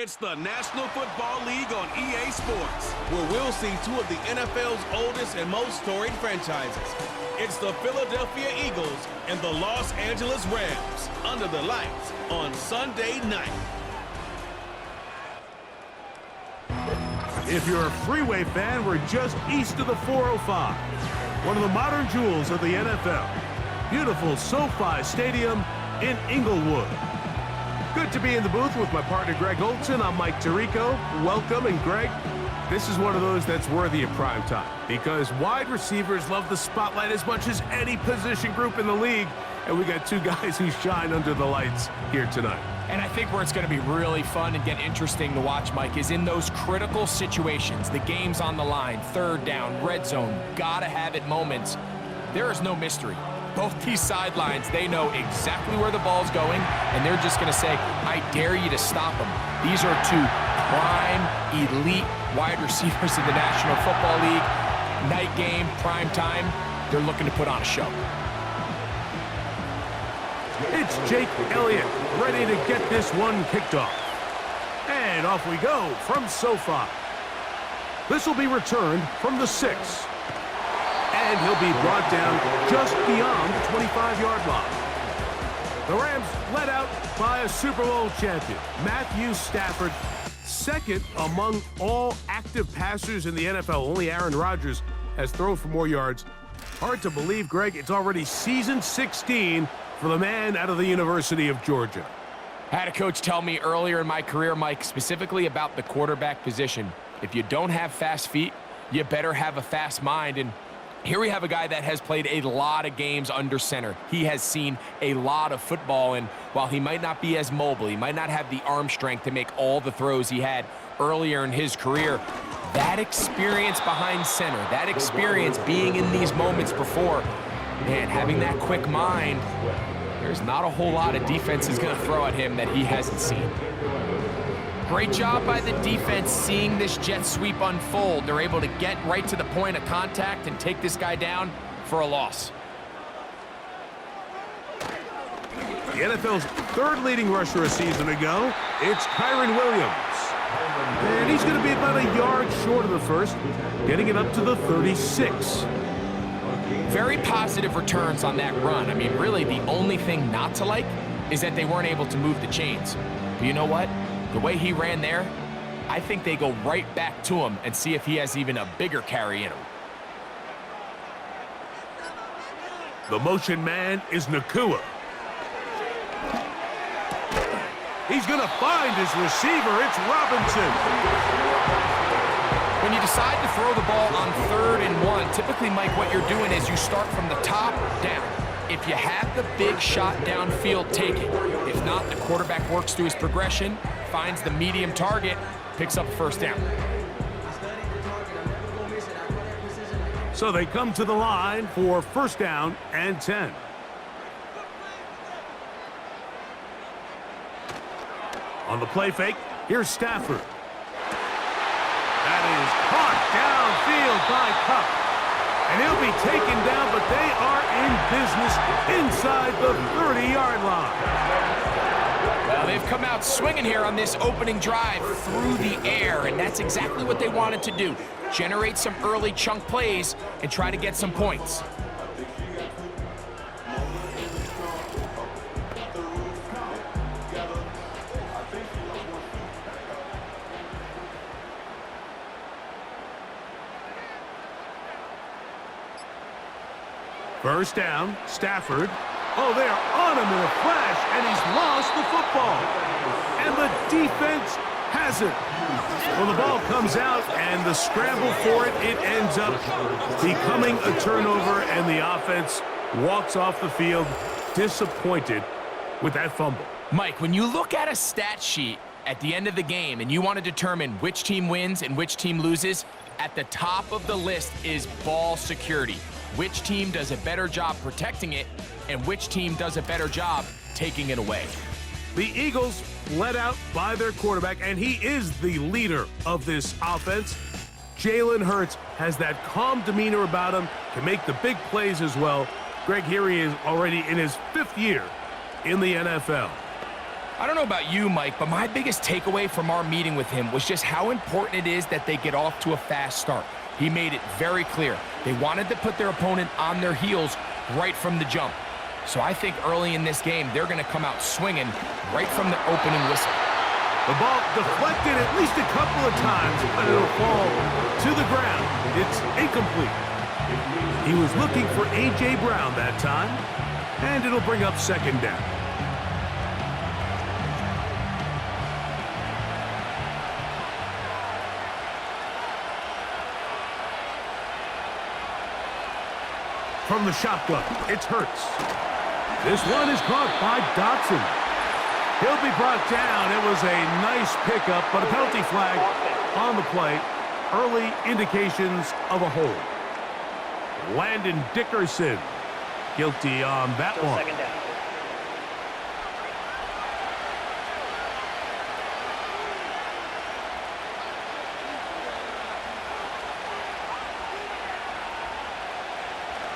It's the National Football League on EA Sports, where we'll see two of the NFL's oldest and most storied franchises. It's the Philadelphia Eagles and the Los Angeles Rams under the lights on Sunday night. If you're a Freeway fan, we're just east of the 405, one of the modern jewels of the NFL. Beautiful SoFi Stadium in Inglewood. Good to be in the booth with my partner, Greg Olson. I'm Mike Tirico. Welcome, and Greg, this is one of those that's worthy of prime time because wide receivers love the spotlight as much as any position group in the league, and we got two guys who shine under the lights here tonight. And I think where it's going to be really fun and get interesting to watch, Mike, is in those critical situations. The game's on the line, third down, red zone, gotta-have-it moments. There is no mystery. Both these sidelines, they know exactly where the ball's going, and they're just going to say, I dare you to stop them. These are two prime, elite wide receivers in the National Football League. Night game, prime time, they're looking to put on a show. It's Jake Elliott, ready to get this one kicked off. And off we go from SoFi. This will be returned from the 6. And he'll be brought down just beyond the 25-yard line. The Rams led out by a Super Bowl champion, Matthew Stafford, second among all active passers in the NFL. Only Aaron Rodgers has thrown for more yards. Hard to believe, Greg, it's already season 16 for the man out of the University of Georgia. I had a coach tell me earlier in my career, Mike, specifically about the quarterback position. If you don't have fast feet, you better have a fast mind. And here we have a guy that has played a lot of games under center. He has seen a lot of football, and while he might not be as mobile, he might not have the arm strength to make all the throws he had earlier in his career, that experience behind center, that experience being in these moments before, man, having that quick mind, there's not a whole lot of defense is going to throw at him that he hasn't seen. Great job by the defense seeing this jet sweep unfold. They're able to get right to the point of contact and take this guy down for a loss. The NFL's third leading rusher a season ago, it's Kyren Williams. And he's going to be about a yard short of the first, getting it up to the 36. Very positive returns on that run. I mean, really, the only thing not to like is that they weren't able to move the chains. But you know what? The way he ran there, I think they go right back to him and see if he has even a bigger carry in him. The motion man is Nakua. He's going to find his receiver. It's Robinson. When you decide to throw the ball on 3rd and 1, typically, Mike, what you're doing is you start from the top down. If you have the big shot downfield, take it. If not, the quarterback works through his progression, finds the medium target, picks up first down. So they come to the line for first down and 10. On the play fake, here's Stafford. That is caught downfield by Kupp. And he'll be taken down, but they are in business inside the 30-yard line. Well, they've come out swinging here on this opening drive through the air, and that's exactly what they wanted to do. Generate some early chunk plays and try to get some points. First down, Stafford. Oh, they are on him in a flash, and he's lost the football. And the defense has it. Well, the ball comes out, and the scramble for it, it ends up becoming a turnover, and the offense walks off the field disappointed with that fumble. Mike, when you look at a stat sheet at the end of the game and you want to determine which team wins and which team loses, at the top of the list is ball security. Which team does a better job protecting it, and which team does a better job taking it away. The Eagles led out by their quarterback, and he is the leader of this offense. Jalen Hurts has that calm demeanor about him, can make the big plays as well. Greg, here he is already in his 5th year in the NFL. I don't know about you, Mike, but my biggest takeaway from our meeting with him was just how important it is that they get off to a fast start. He made it very clear. They wanted to put their opponent on their heels right from the jump. So I think early in this game, they're going to come out swinging right from the opening whistle. The ball deflected at least a couple of times, but it'll fall to the ground. It's incomplete. He was looking for A.J. Brown that time, and it'll bring up second down. From the shotgun, it's Hurts. This one is caught by Dotson. He'll be brought down. It was a nice pickup, but a penalty flag on the play. Early indications of a hold. Landon Dickerson guilty on that one. Second down.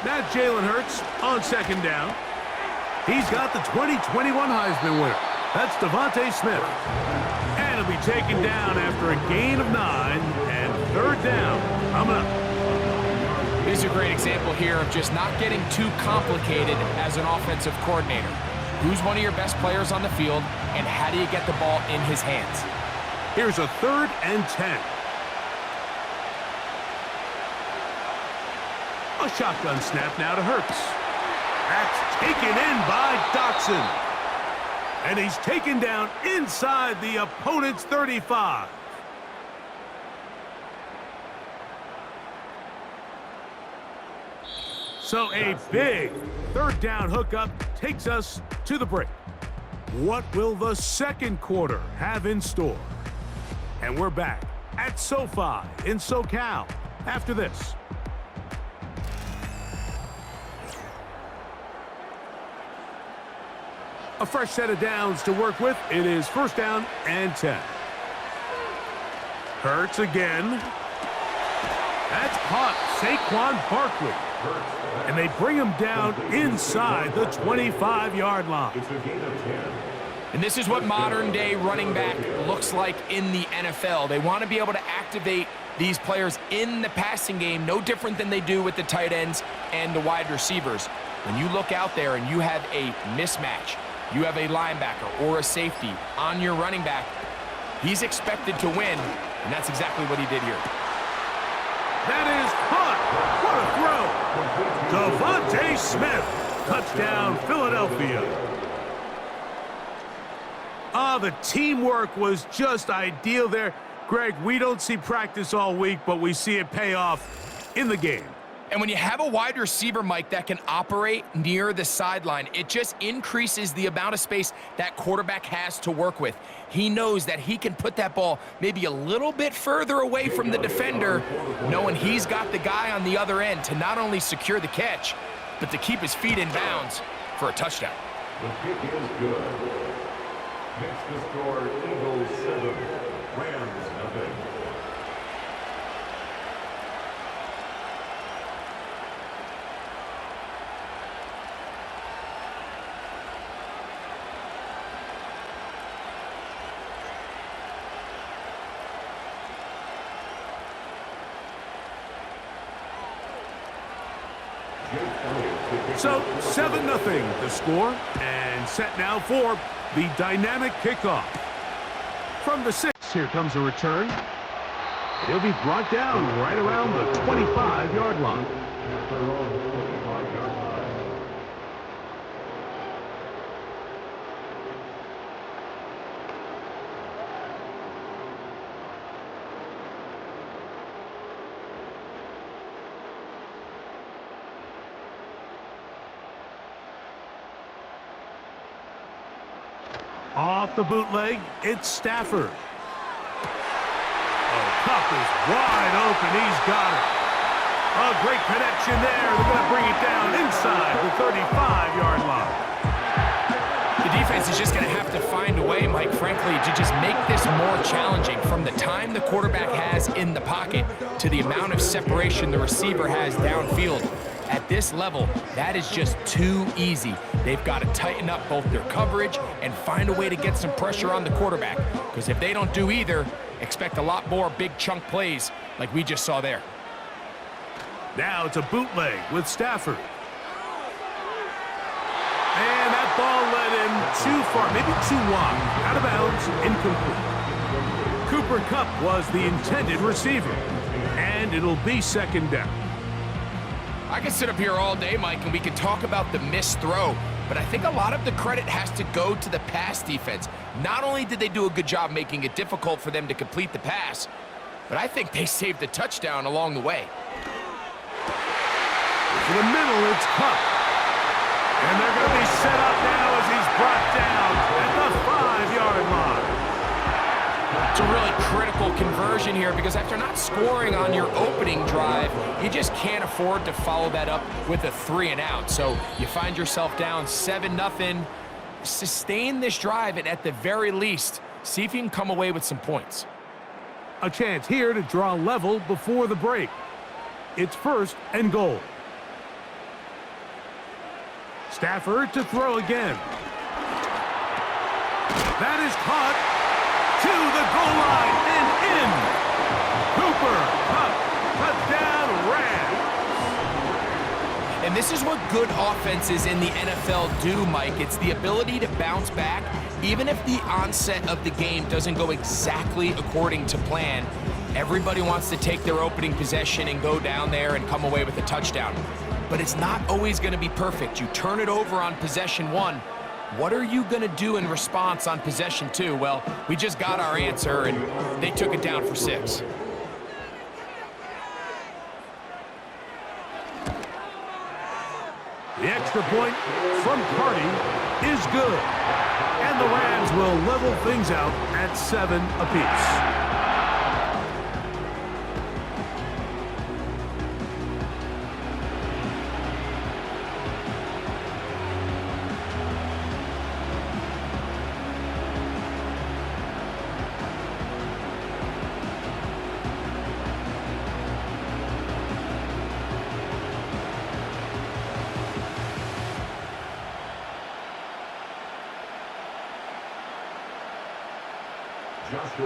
Now Jalen Hurts on second down. He's got the 2021 Heisman winner. That's Devontae Smith. And he'll be taken down after a gain of 9 and third down. Coming up. This is a great example here of just not getting too complicated as an offensive coordinator. Who's one of your best players on the field, and how do you get the ball in his hands? Here's a 3rd and 10. A shotgun snap now to Hurts. That's taken in by Dotson. And he's taken down inside the opponent's 35. So a big 3rd down hookup takes us to the break. What will the second quarter have in store? And we're back at SoFi in SoCal after this. A fresh set of downs to work with. It is 1st down and 10. Hurts again. That's caught. Saquon Barkley. And they bring him down inside the 25-yard line. And this is what modern-day running back looks like in the NFL. They want to be able to activate these players in the passing game, no different than they do with the tight ends and the wide receivers. When you look out there and you have a mismatch, you have a linebacker or a safety on your running back, he's expected to win, and that's exactly what he did here. That is caught. What a throw. Devontae Smith. Touchdown, Philadelphia. The teamwork was just ideal there. Greg, we don't see practice all week, but we see it pay off in the game. And when you have a wide receiver, Mike, that can operate near the sideline, it just increases the amount of space that quarterback has to work with. He knows that he can put that ball maybe a little bit further away from the defender, knowing he's got the guy on the other end to not only secure the catch, but to keep his feet in bounds for a touchdown. The kick is good. Next to score, Eagles 7, Rams nothing. So 7-0 the score, and set now for the dynamic kickoff. From the 6, here comes a return. He'll be brought down right around the 25-yard line. Off the bootleg, it's Stafford. Oh, Cup is wide open. He's got it. A great connection there. They're going to bring it down inside the 35-yard line. The defense is just going to have to find a way, Mike, frankly, to just make this more challenging from the time the quarterback has in the pocket to the amount of separation the receiver has downfield. At this level, that is just too easy. They've got to tighten up both their coverage and find a way to get some pressure on the quarterback. Because if they don't do either, expect a lot more big chunk plays like we just saw there. Now it's a bootleg with Stafford. And that ball led him too far, maybe too wide. Out of bounds, incomplete. Cooper Kupp was the intended receiver. And it'll be second down. I could sit up here all day, Mike, and we could talk about the missed throw, but I think a lot of the credit has to go to the pass defense. Not only did they do a good job making it difficult for them to complete the pass, but I think they saved the touchdown along the way. To the middle, it's Kupp. And they're going to be set up now as he's brought down at the 5-yard line. It's a really critical conversion here because after not scoring on your opening drive, you just can't afford to follow that up with a 3-and-out. So you find yourself down 7-0. Sustain this drive and at the very least, see if you can come away with some points. A chance here to draw level before the break. It's 1st and goal. Stafford to throw again. That is caught to the goal line and in. Cooper Kupp, touchdown Rams. And this is what good offenses in the NFL do, Mike. It's the ability to bounce back even if the onset of the game doesn't go exactly according to plan. Everybody wants to take their opening possession and go down there and come away with a touchdown. But it's not always going to be perfect. You turn it over on possession 1. What are you going to do in response on possession 2? Well, we just got our answer, and they took it down for 6. The extra point from Carty is good. And the Rams will level things out at 7 apiece.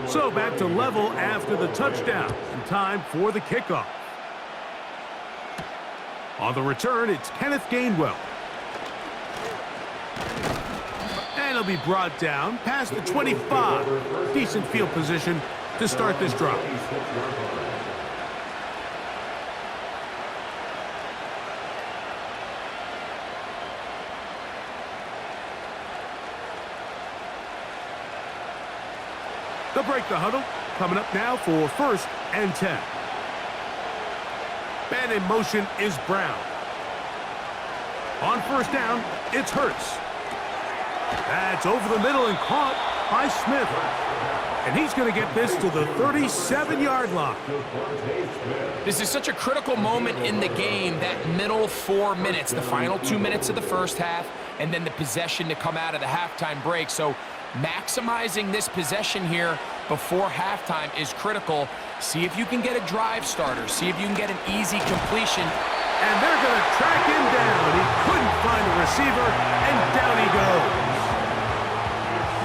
So back to level after the touchdown, and time for the kickoff. On the return, it's Kenneth Gainwell. And he'll be brought down past the 25. Decent field position to start this drive. They'll break the huddle. Coming up now for 1st and 10. And in motion is Brown. On 1st down, it's Hurts. That's over the middle and caught by Smith. And he's going to get this to the 37-yard line. This is such a critical moment in the game, that middle 4 minutes, the final 2 minutes of the first half, and then the possession to come out of the halftime break. So maximizing this possession here before halftime is critical. See if you can get a drive starter. See if you can get an easy completion. And they're going to track him down. He couldn't find a receiver, and down he goes.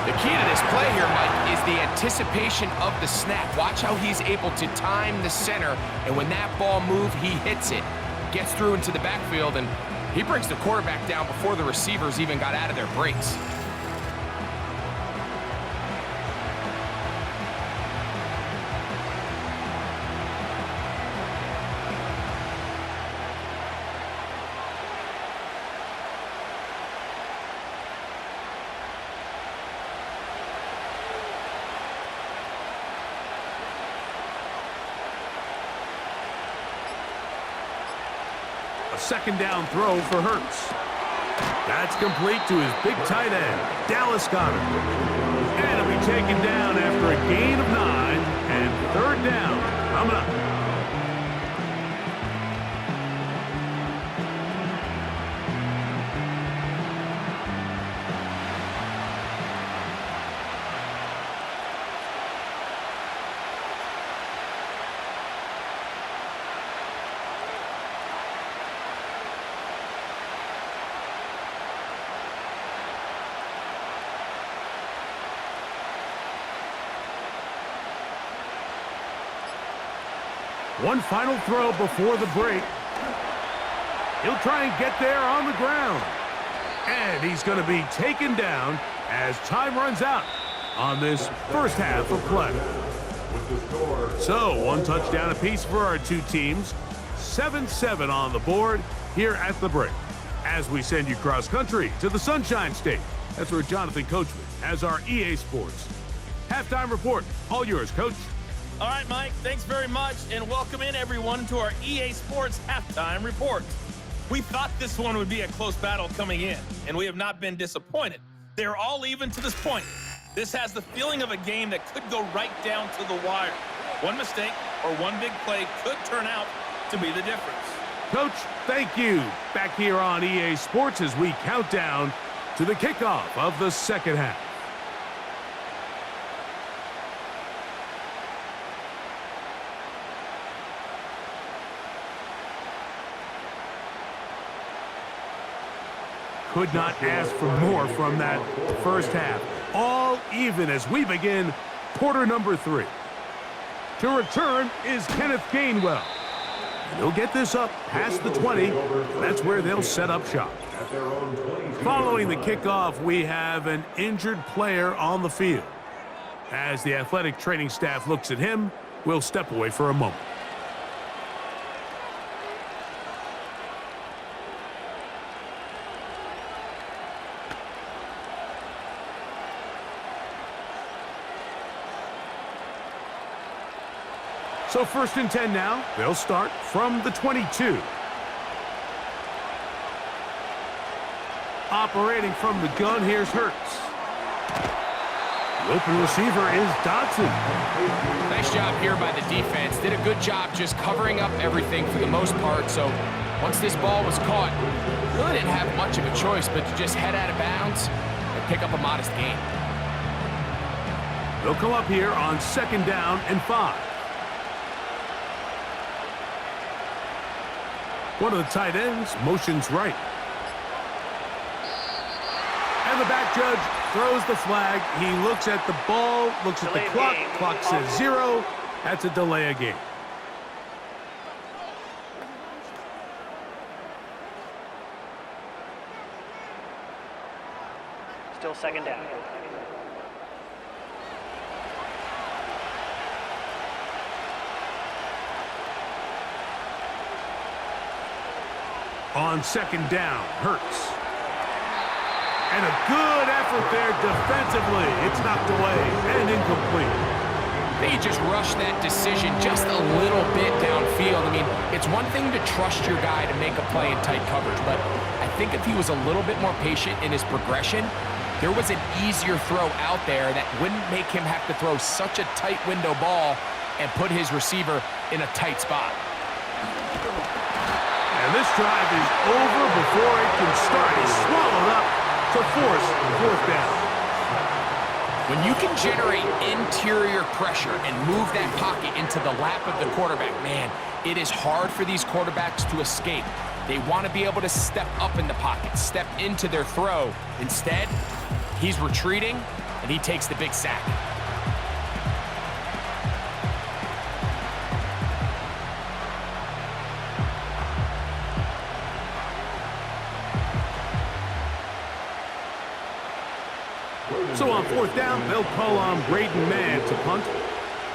The key to this play here, Mike, is the anticipation of the snap. Watch how he's able to time the center, and when that ball moves, he hits it, gets through into the backfield, and he brings the quarterback down before the receivers even got out of their breaks. A 2nd down throw for Hurts. That's complete to his big tight end, Dallas Goedert. And he'll be taken down after a gain of 9, and 3rd down coming up. One final throw before the break. He'll try and get there on the ground. And he's going to be taken down as time runs out on this first half of play. So, one touchdown apiece for our two teams. 7-7 on the board here at the break. As we send you cross-country to the Sunshine State. That's where Jonathan Coachman has our EA Sports halftime report. All yours, Coach. All right, Mike, thanks very much, and welcome in, everyone, to our EA Sports halftime report. We thought this one would be a close battle coming in, and we have not been disappointed. They're all even to this point. This has the feeling of a game that could go right down to the wire. One mistake or one big play could turn out to be the difference. Coach, thank you. Back here on EA Sports as we count down to the kickoff of the second half. Could not ask for more from that first half. All even as we begin quarter number 3. To return is Kenneth Gainwell. And he'll get this up past the 20. That's where they'll set up shop. Following the kickoff, we have an injured player on the field. As the athletic training staff looks at him, we'll step away for a moment. So 1st and 10 now. They'll start from the 22. Operating from the gun, here's Hurts. The open receiver is Dodson. Nice job here by the defense. Did a good job just covering up everything for the most part. So once this ball was caught, really didn't have much of a choice but to just head out of bounds and pick up a modest gain. They'll come up here on 2nd down and 5. One of the tight ends motions right. And the back judge throws the flag. He looks at the ball, looks at the clock. Clock says 0. That's a delay of game. Still 2nd down. On 2nd down, Hurts. And a good effort there defensively. It's knocked away and incomplete. They just rushed that decision just a little bit downfield. I mean, it's one thing to trust your guy to make a play in tight coverage, but I think if he was a little bit more patient in his progression, there was an easier throw out there that wouldn't make him have to throw such a tight window ball and put his receiver in a tight spot. And this drive is over before it can start. He's swallowed up to force 4th down. When you can generate interior pressure and move that pocket into the lap of the quarterback, man, it is hard for these quarterbacks to escape. They want to be able to step up in the pocket, step into their throw. Instead, he's retreating, and he takes the big sack. So on 4th down, they'll call on Braden Mann to punt,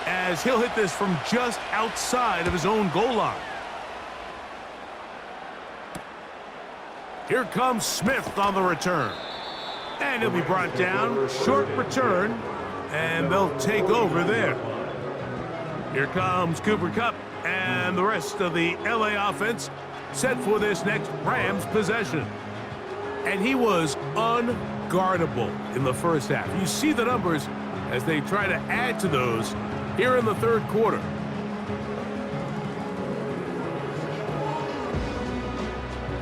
as he'll hit this from just outside of his own goal line. Here comes Smith on the return. And he'll be brought down. Short return, and they'll take over there. Here comes Cooper Kupp and the rest of the LA offense set for this next Rams possession. And he was unguardable in the first half. You see the numbers as they try to add to those here in the 3rd quarter.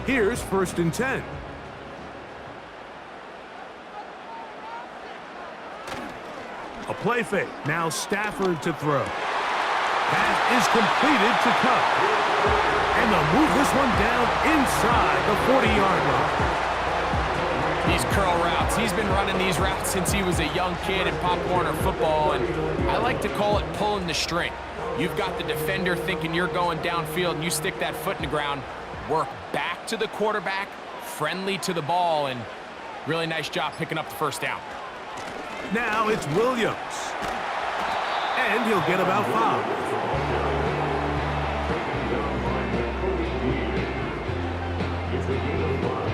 Here's 1st and 10. A play fake. Now Stafford to throw. Pass is completed to Kupp. And they'll move this one down inside the 40-yard line. These curl routes. He's been running these routes since he was a young kid in Pop Warner football, and I like to call it pulling the string. You've got the defender thinking you're going downfield, and you stick that foot in the ground, work back to the quarterback, friendly to the ball, and really nice job picking up the first down. Now it's Williams. And he'll get about 5. It's a gain of 5.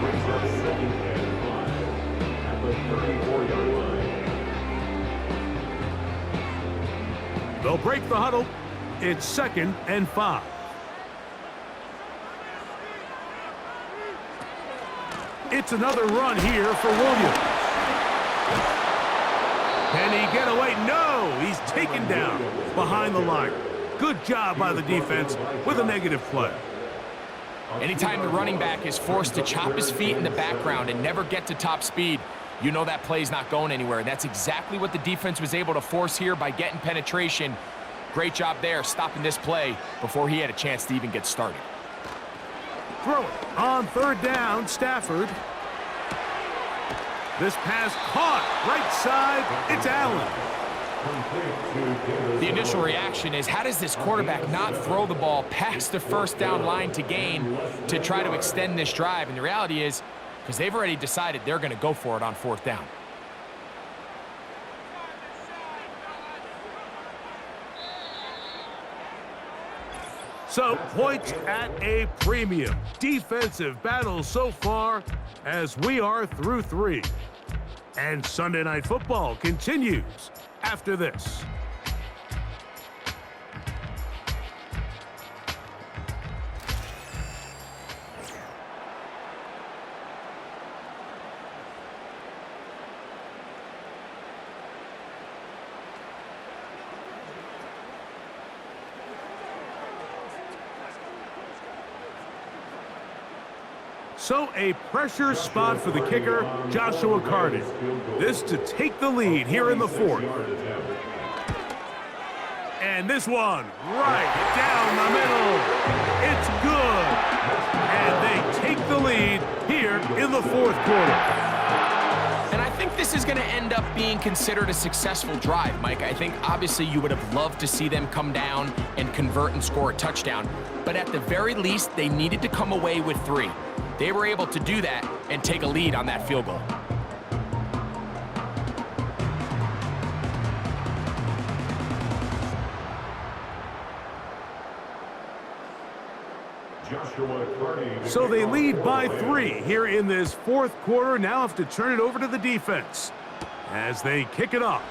Brings up 2nd and 5 at the 34-yard line. They'll break the huddle. It's 2nd and 5. It's another run here for Williams. Can he get away? No! He's taken down behind the line. Good job by the defense with a negative play. Anytime the running back is forced to chop his feet in the background and never get to top speed, you know that play's not going anywhere. That's exactly what the defense was able to force here by getting penetration. Great job there, stopping this play before he had a chance to even get started. Throw it on 3rd down, Stafford. This pass caught right side. It's Allen. The initial reaction is, how does this quarterback not throw the ball past the 1st down line to gain to try to extend this drive? And the reality is, because they've already decided they're going to go for it on 4th down. So, points at a premium. Defensive battle so far as we are through 3. And Sunday Night Football continues after this. So a pressure spot for the kicker, Joshua Cardin. This to take the lead here in the 4th. And this one right down the middle. It's good. And they take the lead here in the 4th quarter. And I think this is going to end up being considered a successful drive, Mike. I think obviously you would have loved to see them come down and convert and score a touchdown. But at the very least, they needed to come away with 3. They were able to do that and take a lead on that field goal. So they lead by 3 here in this 4th quarter. Now have to turn it over to the defense as they kick it off.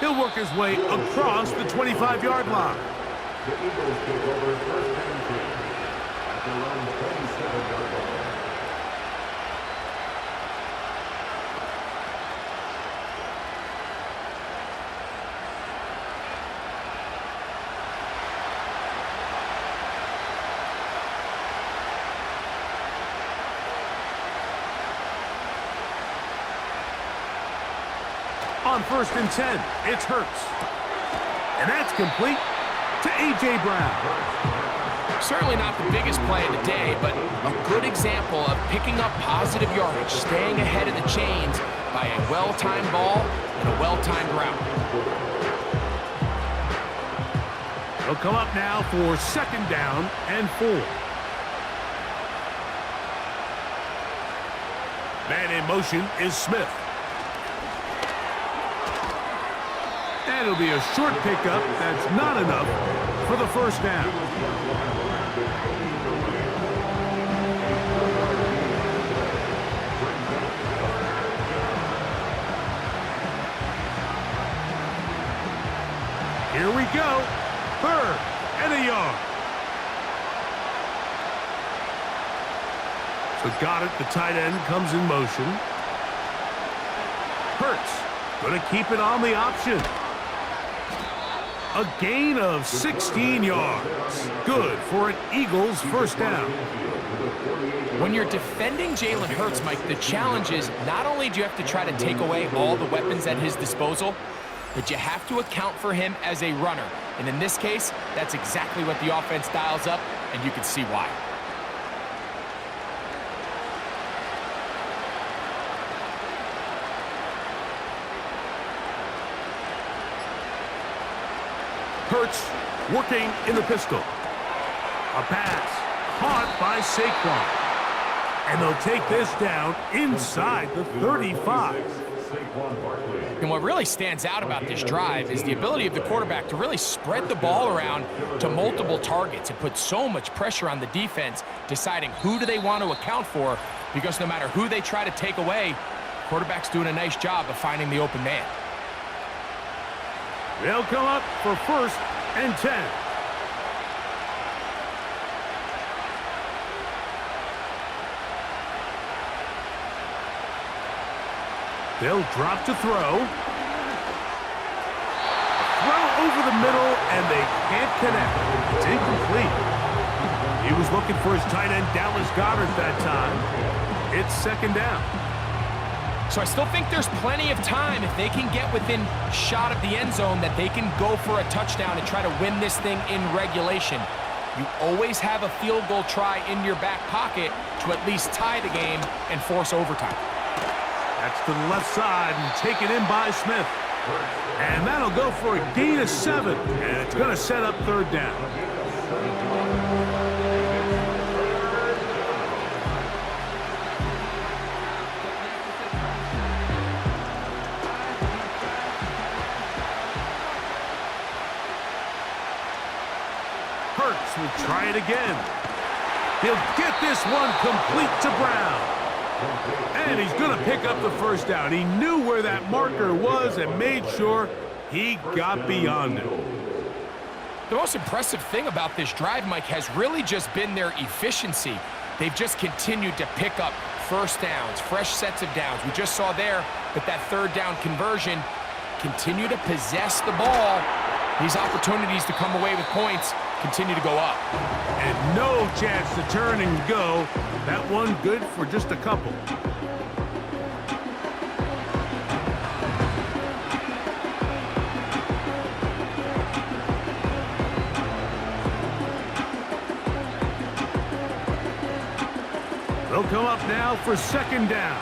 He'll work his way across the 25-yard line. The Eagles take over 1st and 10 at their own 27-yard line. On 1st and 10, it's Hurts. And that's complete to A.J. Brown. Certainly not the biggest play of the day, but a good example of picking up positive yardage, staying ahead of the chains by a well-timed ball and a well-timed route. They'll come up now for 2nd down and 4. Man in motion is Smith. And it'll be a short pickup. That's not enough for the 1st down. Here we go. 3rd and a yard. So got it. The tight end comes in motion. Hurts going to keep it on the option. A gain of 16 yards. Good for an Eagles 1st down. When you're defending Jalen Hurts, Mike, the challenge is not only do you have to try to take away all the weapons at his disposal, but you have to account for him as a runner. And in this case, that's exactly what the offense dials up, and you can see why. Hurts working in the pistol. A pass caught by Saquon. And they'll take this down inside the 35. And what really stands out about this drive is the ability of the quarterback to really spread the ball around to multiple targets. It puts so much pressure on the defense deciding who do they want to account for, because no matter who they try to take away, the quarterback's doing a nice job of finding the open man. They'll come up for 1st and 10. They'll drop to throw. Throw over the middle, and they can't connect. It's incomplete. He was looking for his tight end, Dallas Goedert, that time. It's 2nd down. So I still think there's plenty of time if they can get within shot of the end zone that they can go for a touchdown and try to win this thing in regulation. You always have a field goal try in your back pocket to at least tie the game and force overtime. That's to the left side and taken in by Smith. And that'll go for a gain of 7. And it's going to set up 3rd down. Hurts will try it again. He'll get this one complete to Brown. And he's going to pick up the 1st down. He knew where that marker was and made sure he got beyond it. The most impressive thing about this drive, Mike, has really just been their efficiency. They've just continued to pick up 1st downs, fresh sets of downs. We just saw there that 3rd down conversion, continue to possess the ball. These opportunities to come away with points continue to go up. And no chance to turn and go. That one good for just a couple. They'll come up now for 2nd down.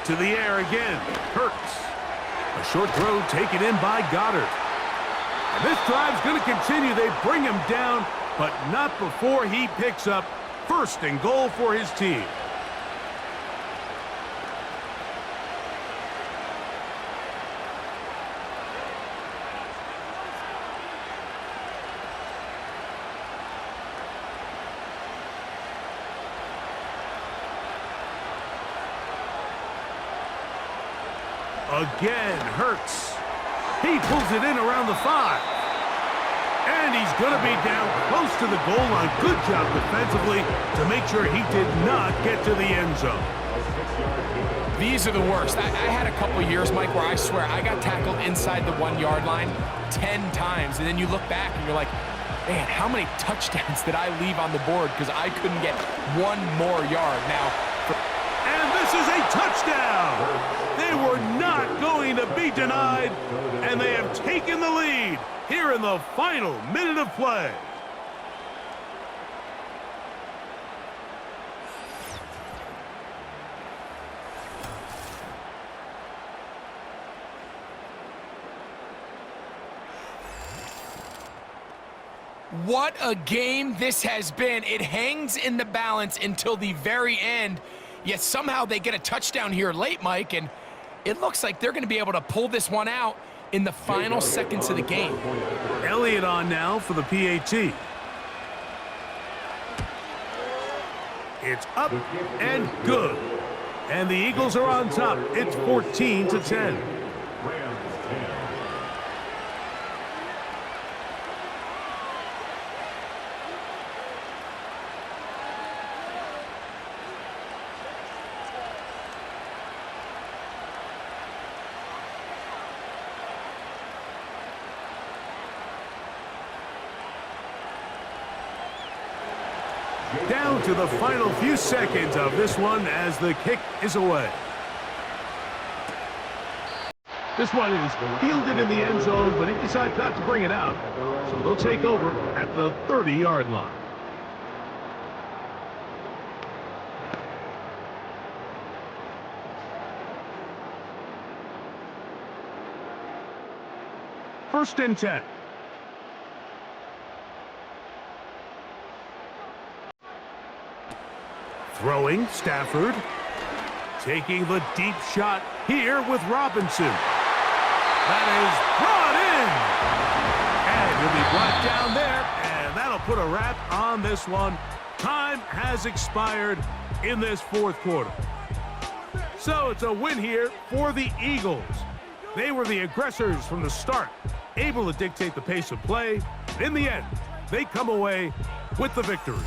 To the air again. Hurts. A short throw taken in by Goedert. And this drive's going to continue. They bring him down, but not before he picks up 1st and goal for his team. Again, Hurts. He pulls it in around the 5. And he's going to be down close to the goal line. Good job defensively to make sure he did not get to the end zone. These are the worst. I had a couple years, Mike, where I swear I got tackled inside the 1-yard line 10 times. And then you look back and you're like, man, how many touchdowns did I leave on the board because I couldn't get one more yard? Now, and this is a touchdown! They were not going to be denied, and they have taken the lead here in the final minute of play. What a game this has been. It hangs in the balance until the very end, yet somehow they get a touchdown here late, Mike, and it looks like they're going to be able to pull this one out in the final seconds of the game. Elliott on now for the PAT. It's up and good. And the Eagles are on top. It's 14-10. Down to the final few seconds of this one as the kick is away. This one is fielded in the end zone, but he decides not to bring it out. So they'll take over at the 30-yard line. First and 10. Throwing, Stafford. Taking the deep shot here with Robinson. That is brought in. And he'll be brought down there, and that'll put a wrap on this one. Time has expired in this fourth quarter. So it's a win here for the Eagles. They were the aggressors from the start, able to dictate the pace of play. In the end, they come away with the victory.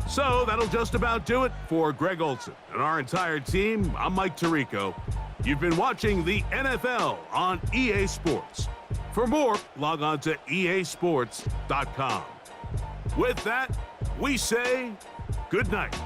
So that'll just about do it for Greg Olson and our entire team. I'm Mike Tirico. You've been watching the NFL on EA Sports. For more, log on to easports.com. With that, we say good night.